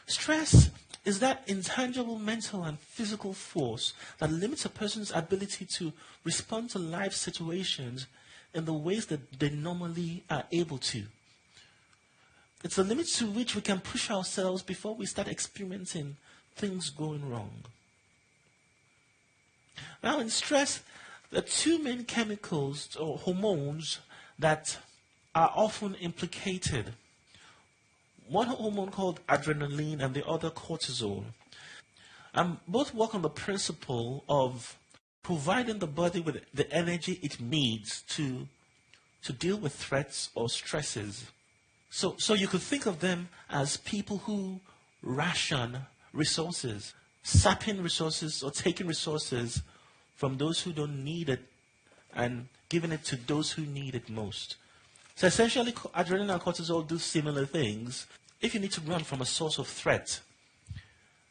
Stress is that intangible mental and physical force that limits a person's ability to respond to life situations in the ways that they normally are able to. It's the limit to which we can push ourselves before we start experiencing things going wrong. Now, in stress, there are two main chemicals or hormones that are often implicated. One hormone called adrenaline and the other cortisol. And both work on the principle of providing the body with the energy it needs to deal with threats or stresses. So you could think of them as people who ration resources, sapping resources or taking resources from those who don't need it and giving it to those who need it most. So essentially, adrenaline and cortisol do similar things. If you need to run from a source of threat,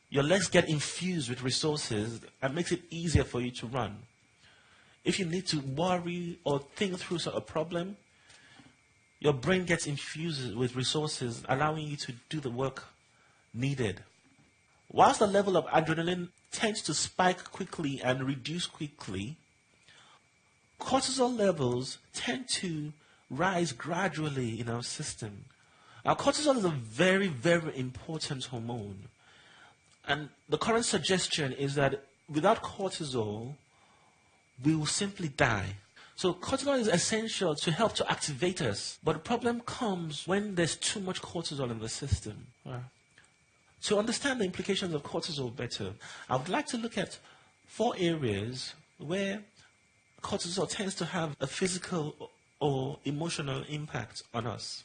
your legs get infused with resources and makes it easier for you to run. If you need to worry or think through a problem, your brain gets infused with resources, allowing you to do the work needed. Whilst the level of adrenaline tends to spike quickly and reduce quickly, cortisol levels tend to rise gradually in our system. Now, cortisol is a very, very important hormone. And the current suggestion is that without cortisol, we will simply die. So cortisol is essential to help to activate us. But the problem comes when there's too much cortisol in the system. To understand the implications of cortisol better, I would like to look at 4 areas where cortisol tends to have a physical or emotional impact on us.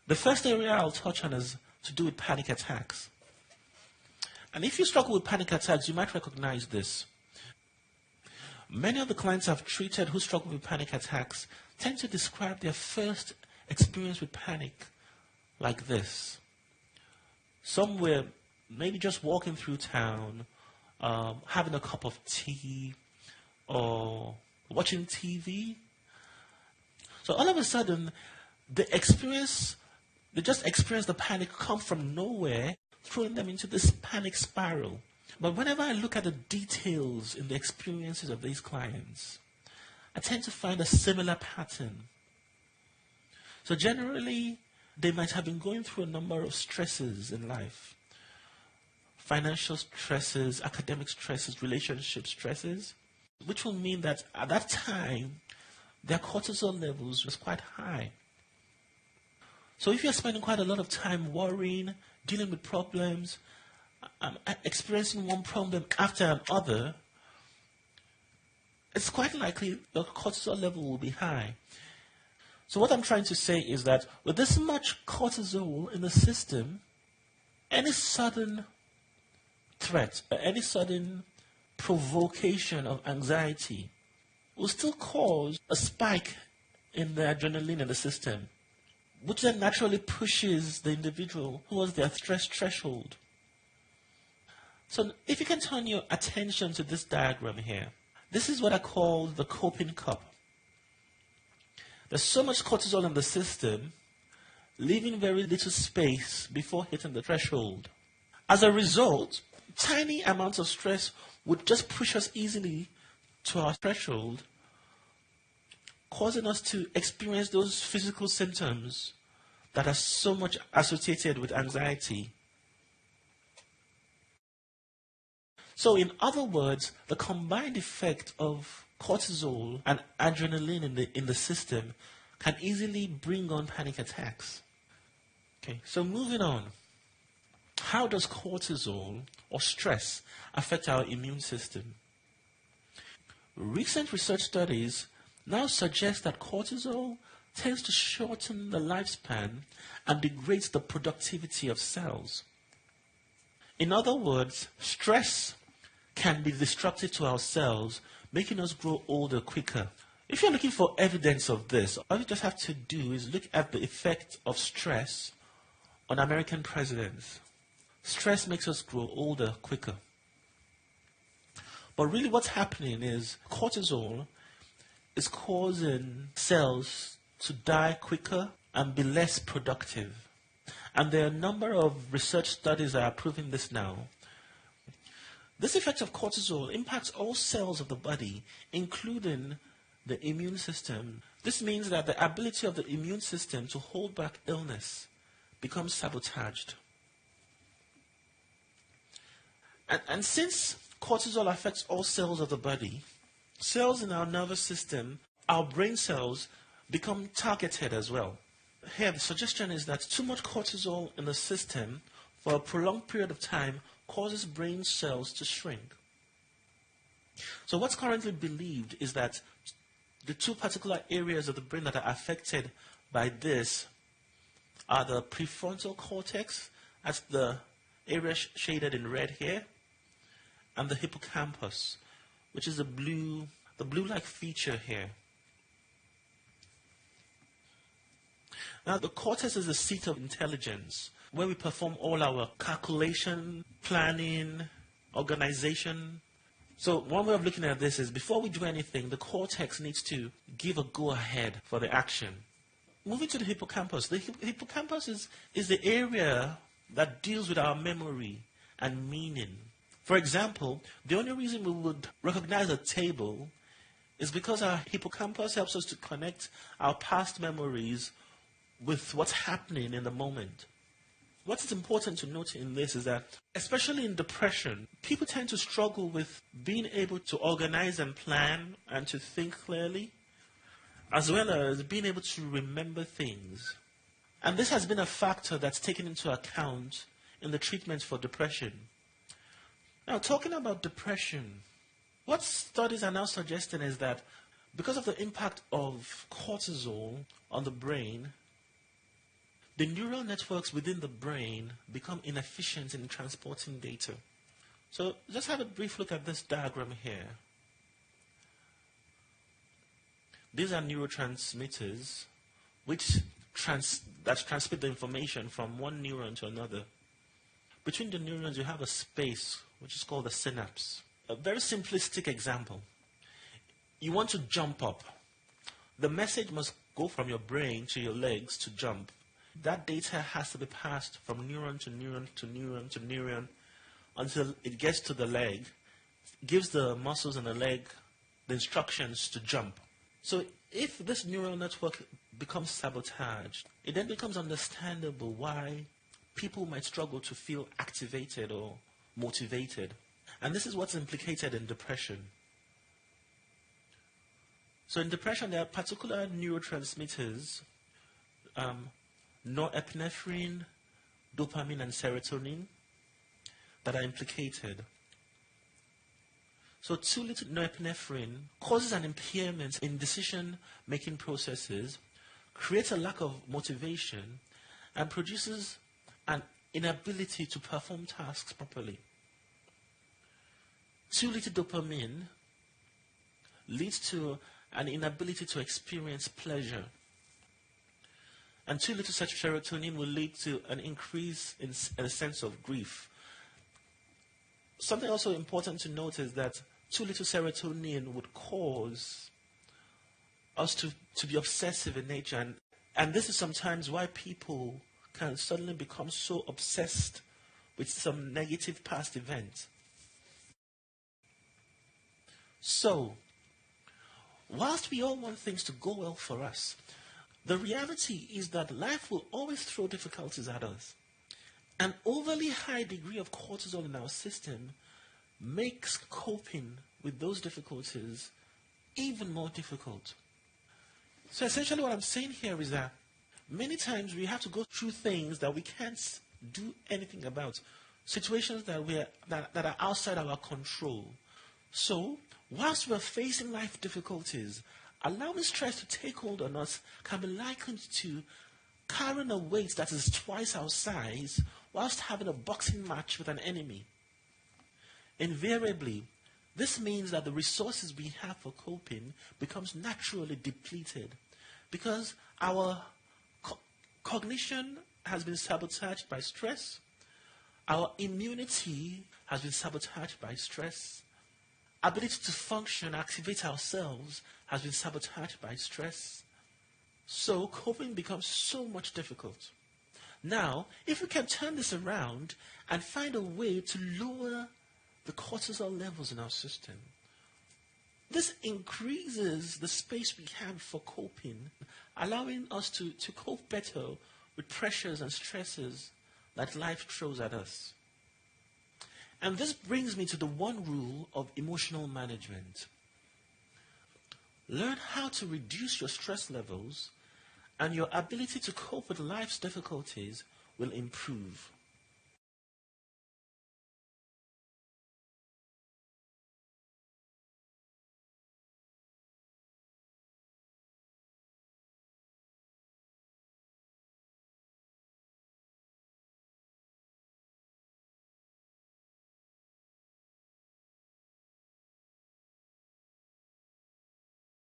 The first area I'll touch on is to do with panic attacks. And if you struggle with panic attacks, you might recognize this. Many of the clients I've treated who struggle with panic attacks tend to describe their first experience with panic like this. Some were maybe just walking through town, having a cup of tea, or watching TV. So all of a sudden, they just experience the panic come from nowhere, throwing them into this panic spiral. But whenever I look at the details in the experiences of these clients, I tend to find a similar pattern. So generally, they might have been going through a number of stresses in life. Financial stresses, academic stresses, relationship stresses, which will mean that at that time, their cortisol levels was quite high. So if you're spending quite a lot of time worrying, dealing with problems, experiencing one problem after another, it's quite likely the cortisol level will be high. So what I'm trying to say is that with this much cortisol in the system, any sudden threat, any sudden provocation of anxiety will still cause a spike in the adrenaline in the system, which then naturally pushes the individual towards their stress threshold. So if you can turn your attention to this diagram here, this is what I call the coping cup. There's so much cortisol in the system, leaving very little space before hitting the threshold. As a result, tiny amounts of stress would just push us easily to our threshold, causing us to experience those physical symptoms that are so much associated with anxiety. So in other words, the combined effect of cortisol and adrenaline in the system can easily bring on panic attacks. Okay, so moving on. How does cortisol or stress affect our immune system? Recent research studies now suggest that cortisol tends to shorten the lifespan and degrades the productivity of cells. In other words, stress can be destructive to our cells, making us grow older quicker. If you're looking for evidence of this, all you just have to do is look at the effect of stress on American presidents. Stress makes us grow older quicker. But really what's happening is cortisol is causing cells to die quicker and be less productive. And there are a number of research studies that are proving this now. This effect of cortisol impacts all cells of the body, including the immune system. This means that the ability of the immune system to hold back illness becomes sabotaged. And since cortisol affects all cells of the body, cells in our nervous system, our brain cells, become targeted as well. Here, the suggestion is that too much cortisol in the system for a prolonged period of time causes brain cells to shrink. So what's currently believed is that the two particular areas of the brain that are affected by this are the prefrontal cortex, that's the area shaded in red here, and the hippocampus, which is the blue-like feature here. Now, the cortex is the seat of intelligence, where we perform all our calculation, planning, organization. So one way of looking at this is before we do anything, the cortex needs to give a go-ahead for the action. Moving to the hippocampus is the area that deals with our memory and meaning. For example, the only reason we would recognize a table is because our hippocampus helps us to connect our past memories with what's happening in the moment. What's important to note in this is that, especially in depression, people tend to struggle with being able to organize and plan and to think clearly, as well as being able to remember things. And this has been a factor that's taken into account in the treatment for depression. Now, talking about depression, what studies are now suggesting is that because of the impact of cortisol on the brain, the neural networks within the brain become inefficient in transporting data. So just have a brief look at this diagram here. These are neurotransmitters that transmit the information from one neuron to another. Between the neurons, you have a space, which is called the synapse. A very simplistic example. You want to jump up. The message must go from your brain to your legs to jump. That data has to be passed from neuron to neuron to neuron to neuron until it gets to the leg, gives the muscles in the leg the instructions to jump. So if this neural network becomes sabotaged, it then becomes understandable why people might struggle to feel activated or motivated. And this is what's implicated in depression. So in depression, there are particular neurotransmitters, epinephrine, dopamine, and serotonin that are implicated. So too little norepinephrine causes an impairment in decision-making processes, creates a lack of motivation, and produces an inability to perform tasks properly. Too little dopamine leads to an inability to experience pleasure. And too little such serotonin will lead to an increase in a sense of grief. Something also important to note is that too little serotonin would cause us to be obsessive in nature. And this is sometimes why people can suddenly become so obsessed with some negative past event. So, whilst we all want things to go well for us, the reality is that life will always throw difficulties at us. An overly high degree of cortisol in our system makes coping with those difficulties even more difficult. So essentially what I'm saying here is that many times we have to go through things that we can't do anything about, situations that are outside our control. So, whilst we're facing life difficulties, allowing stress to take hold on us can be likened to carrying a weight that is twice our size whilst having a boxing match with an enemy. Invariably, this means that the resources we have for coping becomes naturally depleted because our cognition has been sabotaged by stress, our immunity has been sabotaged by stress, ability to function, activate ourselves has been sabotaged by stress. So coping becomes so much difficult. Now, if we can turn this around and find a way to lower the cortisol levels in our system, this increases the space we have for coping, allowing us to cope better with pressures and stresses that life throws at us. And this brings me to the one rule of emotional management. Learn how to reduce your stress levels, and your ability to cope with life's difficulties will improve.